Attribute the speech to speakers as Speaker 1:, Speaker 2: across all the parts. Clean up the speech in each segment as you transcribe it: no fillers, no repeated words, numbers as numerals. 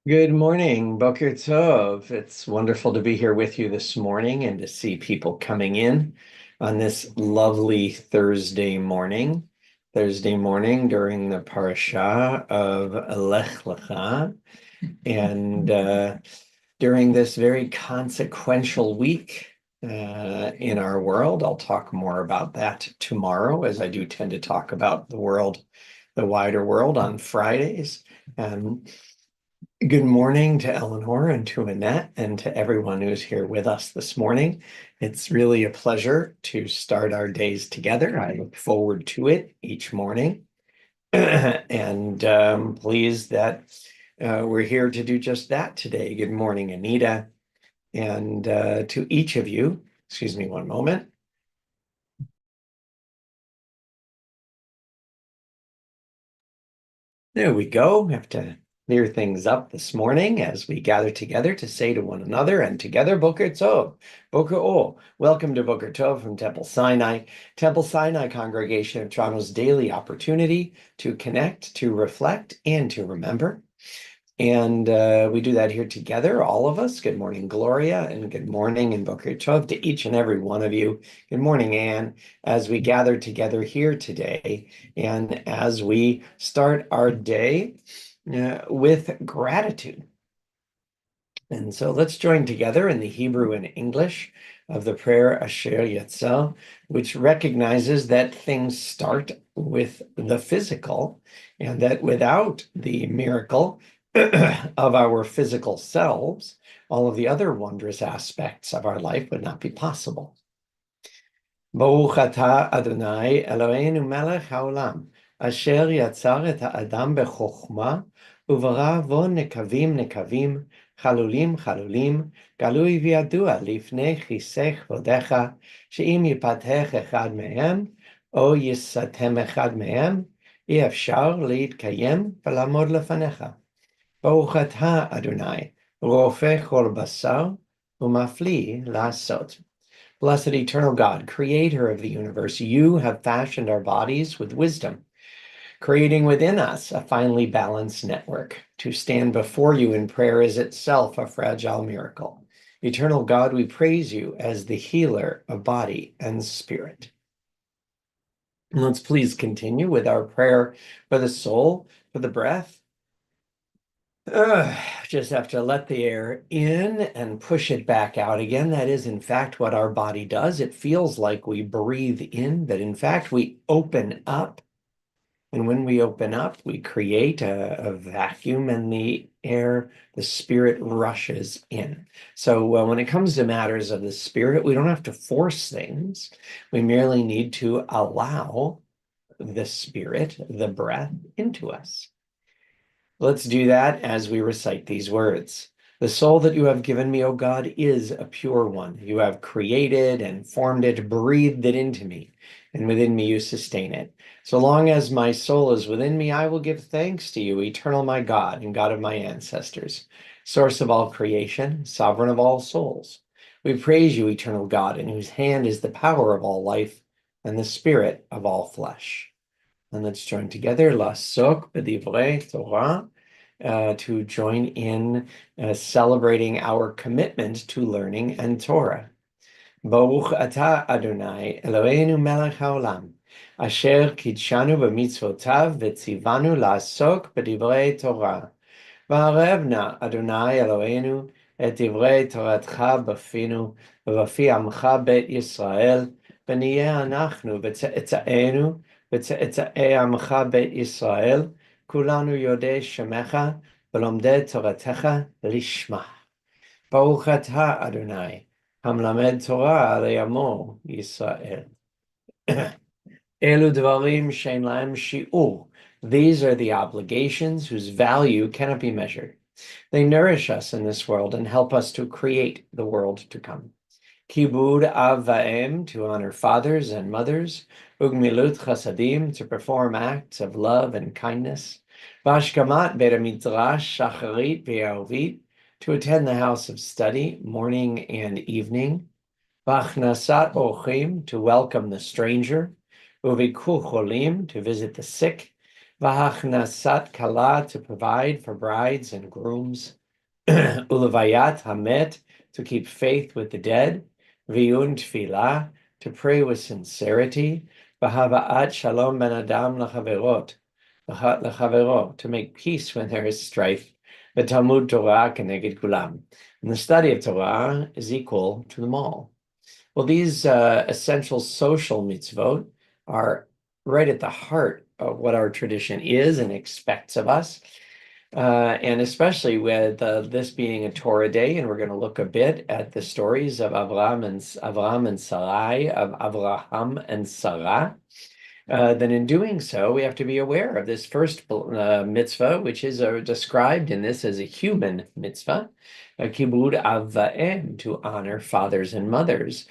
Speaker 1: Good morning, Boker Tov. It's wonderful to be here with you this morning and to see people coming in on this lovely Thursday morning during the parasha of Lech Lecha, and during this very consequential week in our world. I'll talk more about that tomorrow, as I do tend to talk about the wider world on Fridays. And good morning to Eleanor and to Annette and to everyone who's here with us this morning. It's really a pleasure to start our days together. I look forward to it each morning and pleased that we're here to do just that today. Good morning, Anita, and to each of you. Excuse me one moment. There we go. We have to clear things up this morning as we gather together to say to one another and together, Boker Tov, Boker O. Welcome to Boker Tov from Temple Sinai. Temple Sinai Congregation of Toronto's daily opportunity to connect, to reflect, and to remember. And we do that here together, all of us. Good morning, Gloria, and good morning and Boker Tov to each and every one of you. Good morning, Anne, as we gather together here today and as we start our day with gratitude. And so let's join together in the Hebrew and English of the prayer Asher Yatzel, which recognizes that things start with the physical and that without the miracle of our physical selves, all of the other wondrous aspects of our life would not be possible. Baruch atah Adonai Eloheinu melech haolam, asher yatzar et ha'adam bechokma, uvarah bo nekavim nekavim, chalulim chalulim, galui v'yadua lifnei chisech vodecha, she'im yipatech echad mehem, o yisatem echad mehem, אי אפשר להתקיים ולעמוד לפניך. ברוך אתה, אדוני, רופא כל בשר ומפליא לעשות. Blessed eternal God, creator of the universe, you have fashioned our bodies with wisdom, creating within us a finely balanced network. To stand before you in prayer is itself a fragile miracle. Eternal God, we praise you as the healer of body and spirit. And let's please continue with our prayer for the soul, for the breath. Just have to let the air in and push it back out again. That is, in fact, what our body does. It feels like we breathe in, but in fact, we open up. And when we open up, we create a vacuum and the air, the spirit rushes in. So when it comes to matters of the spirit, we don't have to force things. We merely need to allow the spirit, the breath, into us. Let's do that as we recite these words. The soul that you have given me, O God, is a pure one. You have created and formed it, breathed it into me, and within me you sustain it. So long as my soul is within me, I will give thanks to you, eternal my God and God of my ancestors, source of all creation, sovereign of all souls. We praise you, eternal God, in whose hand is the power of all life and the spirit of all flesh. And let's join together, Lasok b'divrei Torah, to join in celebrating our commitment to learning and Torah. Baruch atah Adonai Eloheinu melech haolam, asher kidshanu b'mitzvotav v'tzivanu lasok b'divrei Torah. V'arev na Adonai Eloheinu et divrei Toratcha b'finu v'fi amcha bet Yisrael, v'niyeh anachnu v'tze'etzaenu וצאצאי עמך בית ישראל, כולנו יודעי שמך ולומדי תורתך לשמה. ברוך אתה, אדוני, המלמד תורה לעמו ישראל. אלו דברים שאין להם שיעור. These are the obligations whose value cannot be measured. They nourish us in this world and help us to create the world to come. Kibud av va'em, to honor fathers and mothers, ugmilut chasadim, to perform acts of love and kindness, vashkamat beit midrash shacharit ve'arvit, to attend the house of study morning and evening, vachnasat ochim, to welcome the stranger, uviku cholim, to visit the sick, vahachnasat kala, to provide for brides and grooms, Ulavayat hamet, to keep faith with the dead. Viyun tefillah, to pray with sincerity. V'hava'at shalom ben adam l'chavero, to make peace when there is strife. V'talmud Torah keneged kulam, and the study of Torah is equal to them all. Well, these essential social mitzvot are right at the heart of what our tradition is and expects of us. And especially with this being a Torah day, and we're going to look a bit at the stories of Avraham and Sarai, of Avraham and Sarah. Then in doing so, we have to be aware of this first mitzvah, which is described in this as a human mitzvah, kibud av va'em, to honor fathers and mothers.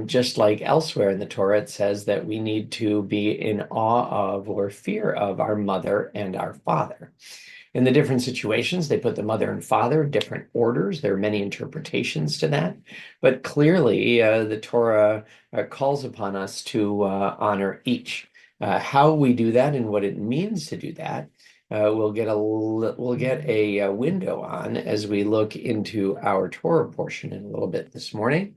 Speaker 1: Just like elsewhere in the Torah, it says that we need to be in awe of or fear of our mother and our father. In the different situations, they put the mother and father, different orders. There are many interpretations to that. But clearly, the Torah calls upon us to honor each. How we do that and what it means to do that, we'll get a window on as we look into our Torah portion in a little bit this morning.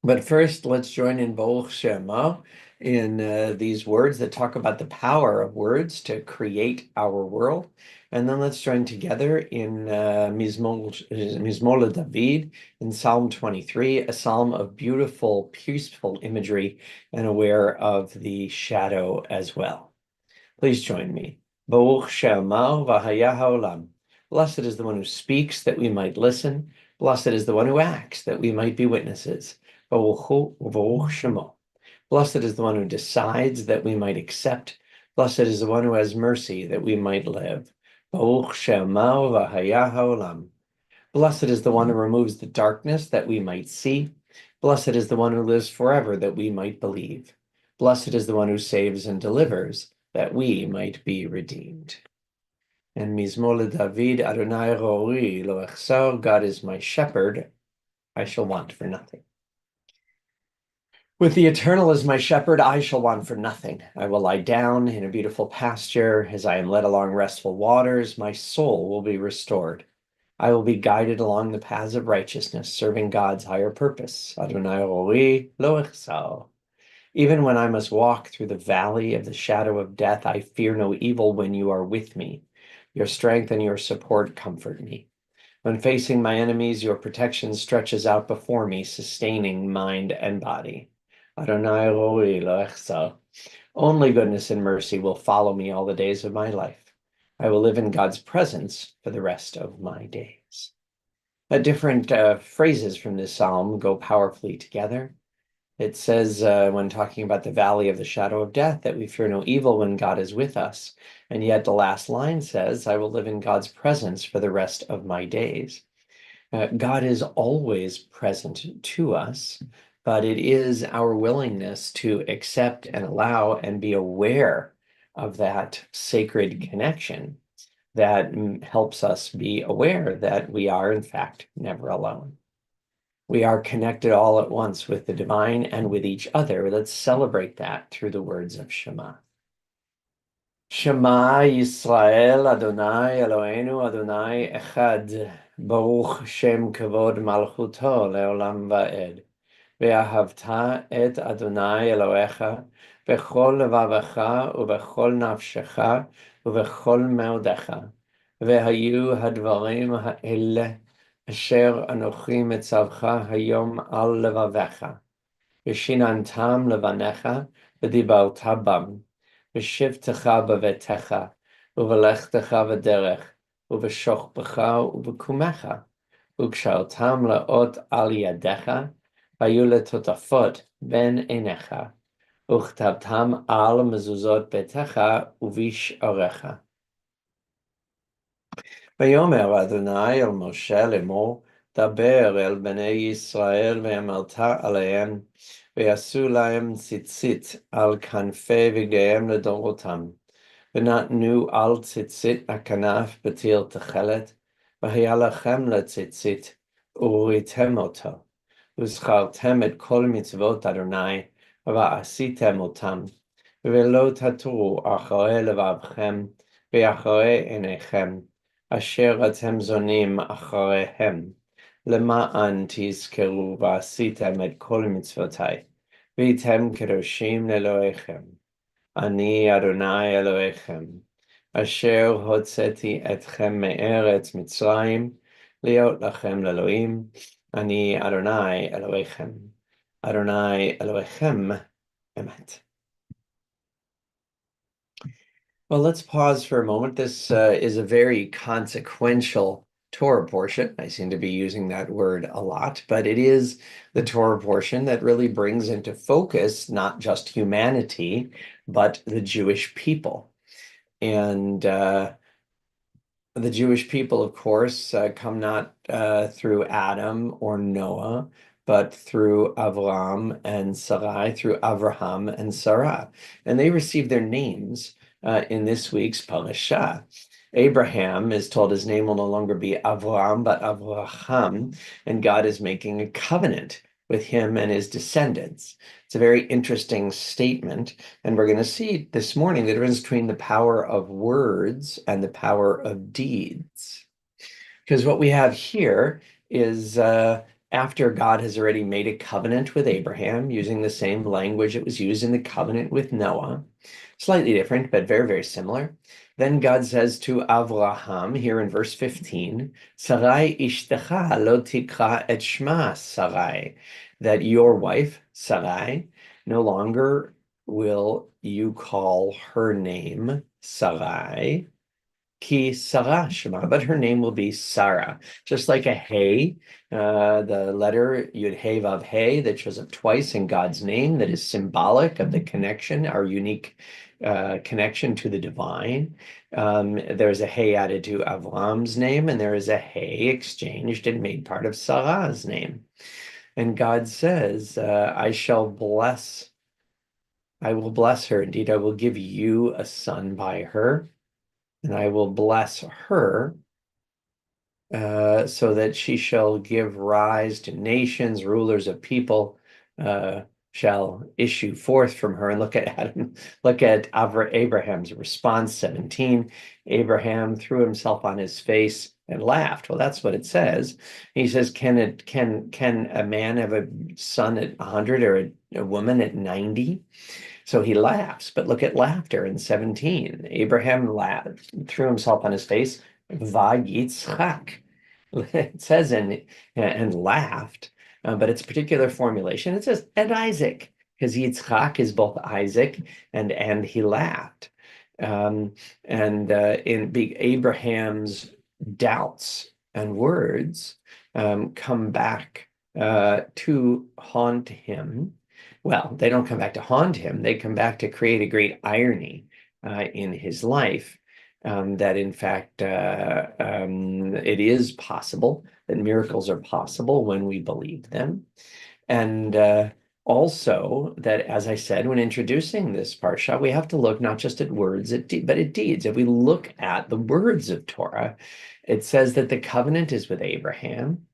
Speaker 1: But first, let's join in Baruch Shema in these words that talk about the power of words to create our world. And then let's join together in Mizmor David in Psalm 23, a psalm of beautiful, peaceful imagery and aware of the shadow as well. Please join me. Baruch Shema v'haya ha'olam. Blessed is the one who speaks that we might listen. Blessed is the one who acts that we might be witnesses. Baruch Shema. Blessed is the one who decides that we might accept. Blessed is the one who has mercy that we might live. Baruch Shema v'haya ha'olam. Blessed is the one who removes the darkness that we might see. Blessed is the one who lives forever that we might believe. Blessed is the one who saves and delivers that we might be redeemed. And Mizmor David, Adonai Roi lo echsar, God is my shepherd, I shall want for nothing. With the Eternal as my shepherd, I shall want for nothing. I will lie down in a beautiful pasture. As I am led along restful waters, my soul will be restored. I will be guided along the paths of righteousness, serving God's higher purpose. Adonai Roi lo echsar. Even when I must walk through the valley of the shadow of death, I fear no evil when you are with me. Your strength and your support comfort me. When facing my enemies, your protection stretches out before me, sustaining mind and body. Adonai Roi lo echsar. Only goodness and mercy will follow me all the days of my life. I will live in God's presence for the rest of my days. Different phrases from this psalm go powerfully together. It says, when talking about the valley of the shadow of death, that we fear no evil when God is with us. And yet the last line says, I will live in God's presence for the rest of my days. God is always present to us, but it is our willingness to accept and allow and be aware of that sacred connection that helps us be aware that we are, in fact, never alone. We are connected all at once with the divine and with each other. Let's celebrate that through the words of Shema. Shema Yisrael, Adonai Eloheinu, Adonai Echad, Baruch Shem Kavod Malchuto Leolam Va'ed. Ve'ahavta et Adonai Elohecha, bechol levavecha, ubechol nafshecha, ubechol meodecha. Ve'hayu hadvarim ha'ele, asher anochi metzavcha hayom al levavecha. V'shinantam levanecha, v'dibarta bam. V'shivtecha b'vetecha, u'velechtecha v'derech, u'v'shochbecha u'v'kumecha. U'kshartam la'ot al yadecha, היו לטוטפות בין עיניך, וכתבתם על מזוזות ביתך ובשעריך. ויאמר אדוני אל משה לאמור, דבר אל בני ישראל ואמרת עליהם, ויעשו להם ציצית על כנפי בגדיהם לדורותם, ונתנו על ציצית הכנף בתיר תכלת, והיה לכם לציצית, וראיתם אותו. וזכרתם את כל מצוות אדוני, ועשיתם אותם, ולא תטורו אחרי לבבכם, ואחרי עיניכם, אשר אתם זונים אחריהם, למען תזכרו ועשיתם את כל מצוותיי, והייתם קדושים לאלוהיכם. אני אדוני אלוהיכם, אשר הוצאתי אתכם מארץ מצרים, להיות לכם לאלוהים. אני אדוני אלוהיכם. אדוני אלוהיכם emet. Well, let's pause for a moment. This is a very consequential Torah portion. I seem to be using that word a lot, but it is the Torah portion that really brings into focus not just humanity, but the Jewish people. And the Jewish people, of course, come not through Adam or Noah, but through Avram and Sarai, through Avraham and Sarah. And they receive their names in this week's parashah. Abraham is told his name will no longer be Avram, but Avraham, and God is making a covenant with him and his descendants. It's a very interesting statement, and we're going to see this morning the difference between the power of words and the power of deeds. Because what we have here is after God has already made a covenant with Abraham using the same language that was used in the covenant with Noah, slightly different, but very, very similar. Then God says to Avraham here in verse 15, Sarai ishtecha lo tikra et shma Sarai, that your wife, Sarai, no longer will you call her name Sarai, Ki Sarah Shema, but her name will be Sarah. Just like a hey, the letter Yud Hey Vav Hey that shows up twice in God's name, that is symbolic of the connection, our unique connection to the divine. There's a hey added to Avram's name, and there is a hey exchanged and made part of Sarah's name. And God says, I will bless her. Indeed, I will give you a son by her, and I will bless her so that she shall give rise to nations, rulers of people shall issue forth from her. And look at Abraham's response, 17. Abraham threw himself on his face and laughed. Well, that's what it says. He says, can a man have a son at 100 or a woman at 90? So he laughs, but look at laughter in 17. Abraham threw himself on his face, vayitzchak. It says and laughed, but it's a particular formulation. It says and Isaac, because Yitzchak is both Isaac and he laughed. In Abraham's doubts and words come back to haunt him. Well, they don't come back to haunt him. They come back to create a great irony in his life. That in fact, it is possible that miracles are possible when we believe them. And also that, as I said, when introducing this parsha, we have to look not just at words, but at deeds. If we look at the words of Torah, it says that the covenant is with Abraham,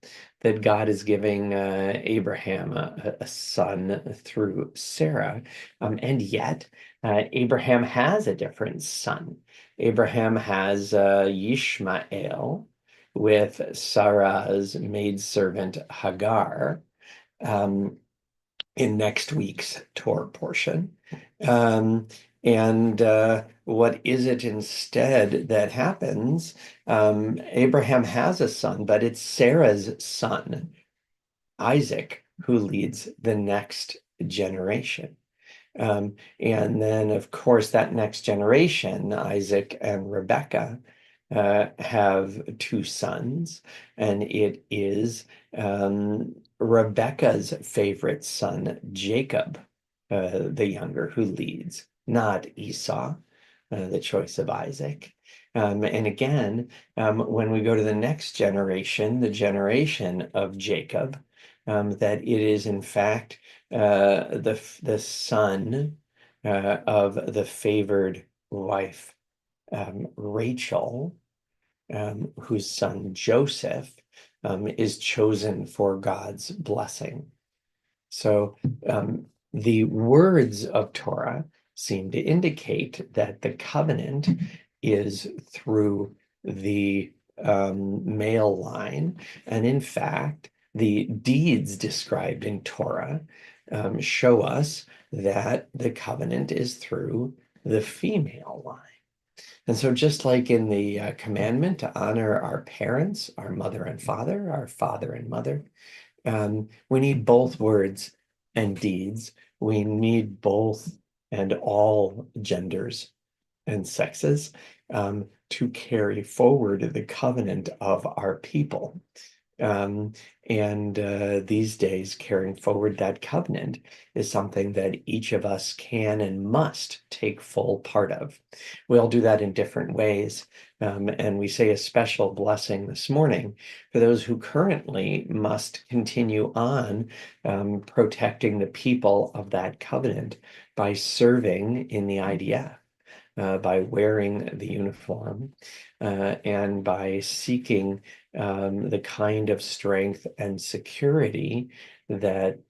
Speaker 1: that God is giving Abraham a son through Sarah. And yet, Abraham has a different son. Abraham has Yishmael with Sarah's maidservant Hagar in next week's Torah portion. What is it instead that happens? Abraham has a son, but it's Sarah's son, Isaac, who leads the next generation. And then, of course, that next generation, Isaac and Rebekah, have two sons, and it is Rebekah's favorite son, Jacob, the younger, who leads, not Esau, the choice of Isaac. And again, when we go to the next generation, the generation of Jacob, that it is in fact the son of the favored wife, Rachel, whose son Joseph is chosen for God's blessing. So the words of Torah seem to indicate that the covenant is through the male line. And in fact, the deeds described in Torah show us that the covenant is through the female line. And so just like in the commandment to honor our parents, our mother and father, our father and mother, we need both words and deeds. We need both and all genders and sexes to carry forward the covenant of our people. And these days, carrying forward that covenant is something that each of us can and must take full part of. We all do that in different ways. And we say a special blessing this morning for those who currently must continue on protecting the people of that covenant by serving in the IDF. By wearing the uniform and by seeking the kind of strength and security that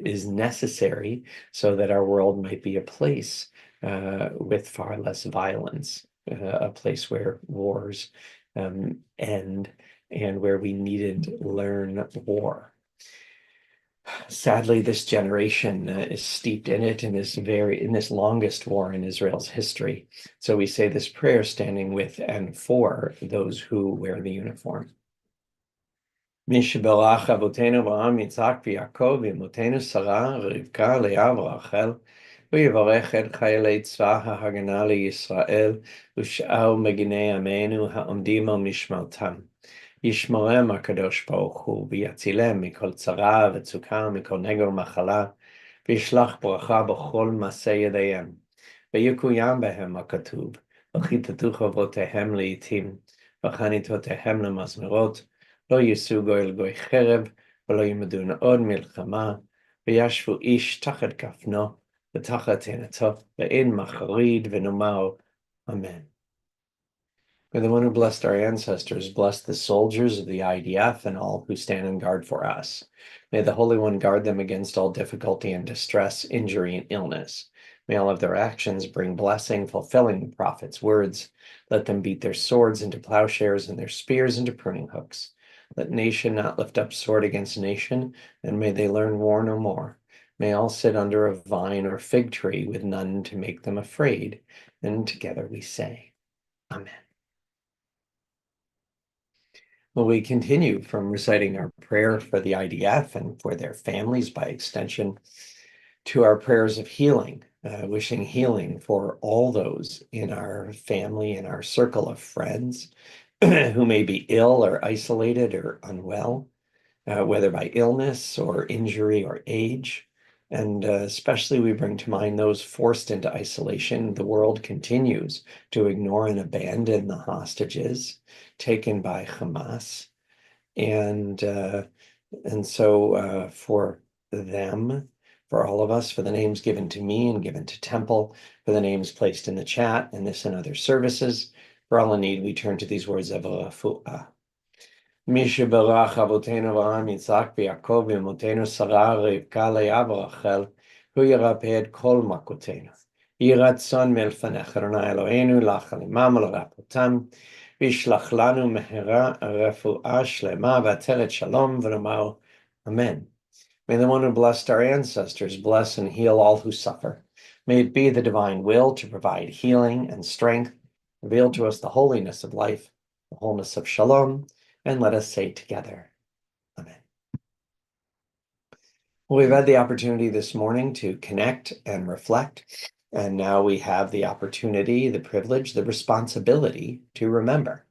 Speaker 1: is necessary so that our world might be a place with far less violence, a place where wars end and where we needn't learn war. Sadly, this generation is steeped in it in this longest war in Israel's history. So we say this prayer standing with and for those who wear the uniform. Mishaberach Avotenu Avraham Yitzhak v'Yaakov v'imotenu Sarah Rivka Leah v'Rachel v'yivarech et chayalei tzva ha'hagana liYisrael u'sh'ar meginei Ameinu ha'omdim al mishmartam. ישמרם הקדוש ברוך הוא, ויצילם מכל צרה וצוקה, מכל נגע ומחלה, וישלח ברכה בכל מעשה ידיהם. ויקוים בהם הכתוב, וכיתתו חובותיהם לעתים, וחניתותיהם למזמרות, לא יישאו גוי אל גוי חרב, ולא ילמדון עוד מלחמה, וישבו איש תחת כפנו, ותחת תאנתו, ואין מחריד, ונאמר אמן. May the one who blessed our ancestors bless the soldiers of the IDF and all who stand in guard for us. May the Holy One guard them against all difficulty and distress, injury, and illness. May all of their actions bring blessing, fulfilling the prophet's words. Let them beat their swords into plowshares and their spears into pruning hooks. Let nation not lift up sword against nation, and may they learn war no more. May all sit under a vine or fig tree with none to make them afraid. And together we say, Amen. Well, we continue from reciting our prayer for the IDF and for their families by extension to our prayers of healing, wishing healing for all those in our family and our circle of friends who may be ill or isolated or unwell, whether by illness or injury or age. And especially we bring to mind those forced into isolation. The world continues to ignore and abandon the hostages taken by Hamas. And so for them, for all of us, for the names given to me and given to Temple, for the names placed in the chat and this and other services, for all in need, we turn to these words of refuah. מי שברך אבותינו אברהם יצחק ויעקב ואמותינו שרה רבקה לאה ורחל הוא ירפא את כל מכותינו. יהי רצון מלפניך אדוני אלוהינו לחל עמם ולרפאותם וישלח לנו מהרה רפואה שלמה ועטרת שלום ונאמר אמן. May the one who blessed our ancestors bless and heal all who suffer. May it be the divine will to provide healing and strength, reveal to us the holiness of life, the wholeness of shalom, and let us say together, Amen. Well, we've had the opportunity this morning to connect and reflect, and now we have the opportunity, the privilege, the responsibility to remember.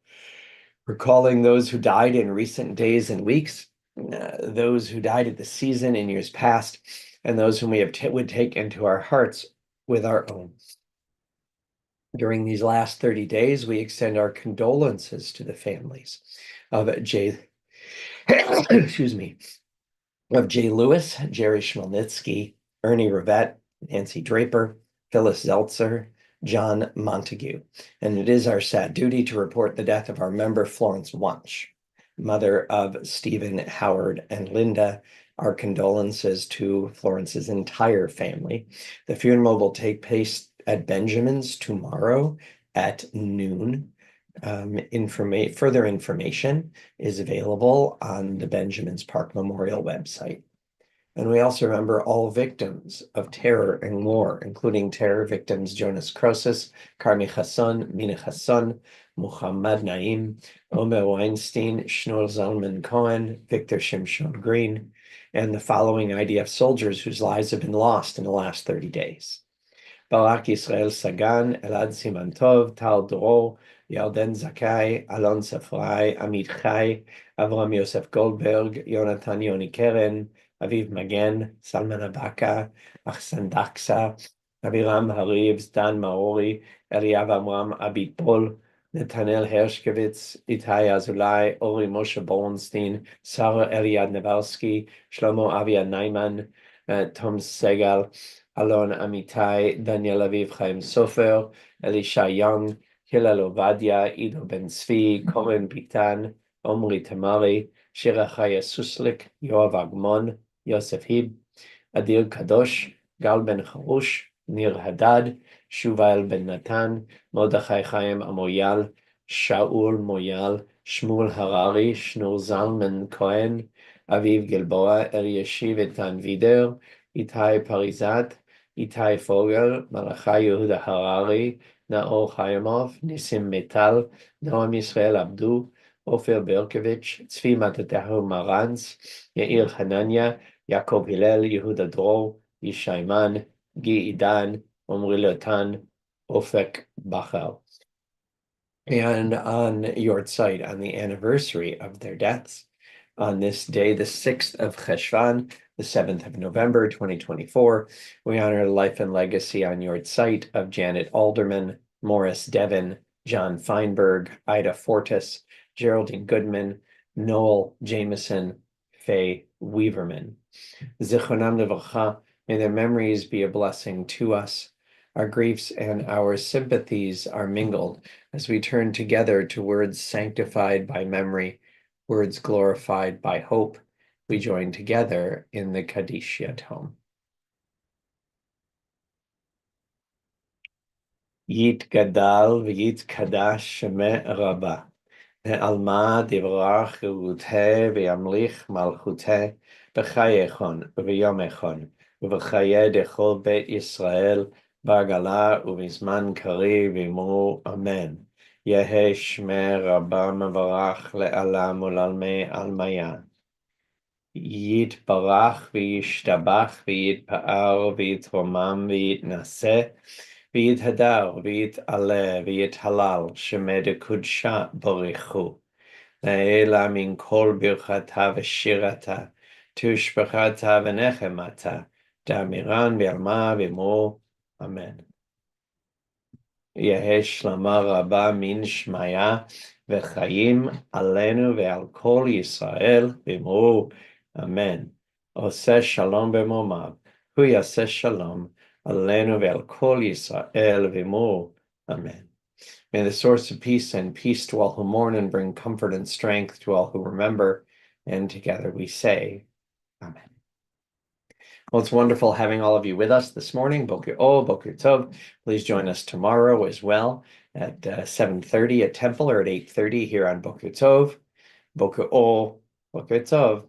Speaker 1: Recalling those who died in recent days and weeks, those who died at the season in years past, and those whom we would take into our hearts with our own. During these last 30 days, we extend our condolences to the families of Jay Lewis, Jerry Schmelnitsky, Ernie Rivette, Nancy Draper, Phyllis Zeltzer, John Montague. And it is our sad duty to report the death of our member, Florence Wunsch, mother of Stephen, Howard, and Linda. Our condolences to Florence's entire family. The funeral will take place at Benjamin's tomorrow at noon. Further information is available on the Benjamin's Park Memorial website. And we also remember all victims of terror and war, including terror victims Jonas Krosis, Karmi Hassan, Mina Hassan, Muhammad Naim, Omer Weinstein, Shneur Zalman Cohen, Victor Shimshon Green, and the following IDF soldiers whose lives have been lost in the last 30 days. Barak Yisrael Sagan, Elad Simantov, Tal Doro, Yarden Zakai, Alon Safrai, Amit Chai, Avram Yosef Goldberg, Yonatan Yoni Keren, Aviv Magen, Salman Abaka, Achsan Daksa, Aviram Harivs, Dan Maori, Eliav Amram Abitbol, Netanel Hershkovitz, Itai Azulai, Ori Moshe Bornstein, Sarah Eliad Nevalsky, Shlomo Aviad Naiman, Tom Segal, Alon Amitai, Daniel Aviv Chaim Sofer, Elisha Young, Hillel Ovadia, Ido Ben Zvi, Koren Bitan, Omri Tamari, Shira Chaya Suslik, Yoav Agmon, Yosef Hib, Adil Kadosh, Gal Ben Charush, Nir Hadad, Shuvael Ben Natan, Mordechai Chaim Amoyal, Shaul Moyal, Shmuel Harari, Shnur Zalman Cohen, Aviv Gilboa, Eliashiv Etan Vider, Itai Parizat, Itai Fogel, Malachi Yehuda Harari, Naor Chaimov, Nisim Metal, Noam Yisrael Abdu, Ofer Berkovich, Tzvi Matatahu Marantz, Yair Hananya, Yaakov Hillel, Yehuda Dror, Yishai Man, Gi Idan, Omri Lotan, Ofek Bachal. And on yahrzeit, on the anniversary of their deaths, on this day, the 6th of Cheshvan, the 7th of November, 2024, we honor the life and legacy on yahrzeit of Janet Alderman, Morris Devon, John Feinberg, Ida Fortis, Geraldine Goodman, Noel Jameson, Faye Weaverman. Zichronam Livracha, may their memories be a blessing to us. Our griefs and our sympathies are mingled as we turn together to words sanctified by memory, words glorified by hope. We join together in the Kaddish Yatom. Yit Gadal v'yit Kadash Shemeh Rabba. Alma divrach ugute v'yamlich malchute b'chayechon v'yomechon v'chaye dechol bet Yisrael b'agala u'vizman kari v'imru amen. Yehe shmei rabba mevarach le'alam u'lalmei almaya. Yitbarach v'yishtabach v'yitpa'ar v'yitromam v'yitnaseh v'yithadar v'yit'aleh v'yithalal shemeh kudsha borichu. Na'ela min kol birchata v'shirata tushbachata v'nechemata da'miran v'alma v'mo. Amen. Yehe shlama rabba min shmaya v'chaim alenu ve'al kol Yisrael v'mo. Amen. Oseh shalom b'momav. Hu yaseh shalom alenu ve'al kol Yisrael v'mo. Amen. May the source of peace send peace to all who mourn and bring comfort and strength to all who remember. And together we say, Amen. Well, it's wonderful having all of you with us this morning. Boker Tov. Please join us tomorrow as well at 7:30 at Temple or at 8:30 here on Boker Tov. Boker Tov.